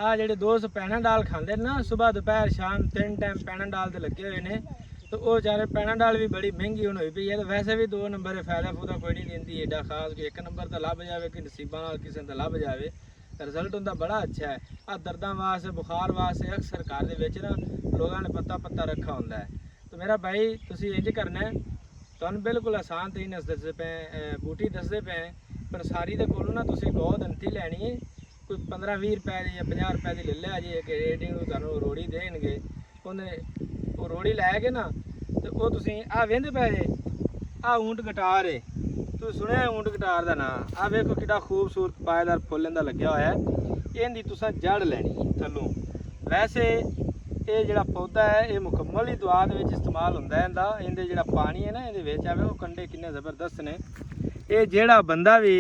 आ जेडे दोस्त पैनाडाल खाते ना सुबह दोपहर शाम 3 टाइम पैनाडाल तो लगे हुए हैं तो वो बेचारे पैनाडाल भी बड़ी महंगी हुई पई है। तो वैसे भी 2 नंबर है, फायदा फूदा कोई नहीं देती एडा खास कि 1 नंबर तो लभ जाए कि नसीबा नाल किसी तो लभ जाए। रिजल्ट उनका बड़ा अच्छा है। आ दर्दां वास्ते बुखार वास्ते अक्सर घर दे विच ना लोगों ने पत्ता पत्ता रखा होंदा है। तो मेरा भाई तुसीं इंज करना है, तुहानूं बिल्कुल आसान तरीके नाल दसदे पे बूटी दसदे पे पर सारी दे कोलों ना तुसीं गौ दंती लैनी है। कोई 15-20 रुपए की या 50 रुपए की ले लिया जी। एक रेडिंग तुहानूं रोड़ी देणगे उन्हें वो रोड़ी लै के ना तो वो तुसीं आ वेंदे पे जे आ ऊंट गटार है। तुसीं सुनिया ऊंट गटार का नाम? आ वेखो कितना खूबसूरत पायदार फुल इहदा लग्या होया है। इहदी तुसां जड़ लैनी थल्लों। वैसे ये जिहड़ा पौधा है ये मुकम्मल ही दुआ दे विच इस्तेमाल हुंदा है। इहदा इहदे जिहड़ा पानी है ना इहदे विच आवे वो कंडे किन्ने ज़बरदस्त ने। ये जिहड़ा बंदा भी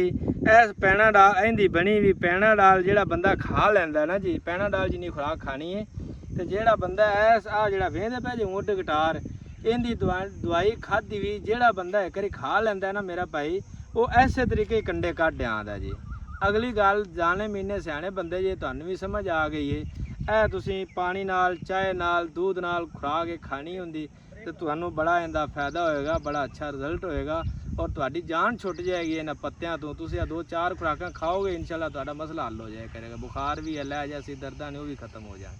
इस पैनाडाल इहदी बनी भी पैनाडाल जिहड़ा बंदा खा लैंदा ना जी, पैनाडाल जिन्नी खुराक खानी है तो जिहड़ा बंदा इस आ जिहड़ा वेंदे पे जे ऊंट गटार इहदी दवाई खाधी भी जिहड़ा बंदा एक बारी खा लैंदा है ना मेरा भाई वो ऐसे तरीके कंडे कढ आंदा जी। अगली गल जाने महीने सियाने बंदे जे तुहानूं भी समझ आ गई है ਇਹ ਤੁਸੀਂ ਪਾਣੀ ਨਾਲ ਚਾਹ ਨਾਲ दूध ਨਾਲ खुराक के खानी ਹੁੰਦੀ तो ਤੁਹਾਨੂੰ बड़ा ਇਹਦਾ फायदा होएगा, बड़ा अच्छा रिजल्ट होएगा और ਤੁਹਾਡੀ जान छुट जाएगी ਇਹਨਾਂ पत्तियां तो। ਤੁਸੀਂ ਆ 2-4 खुराकां खाओगे इंशाल्लाह ਤੁਹਾਡਾ मसला हल हो जाए करेगा। बुखार भी है लै जैसी दर्दां ने वो भी खत्म हो जाए।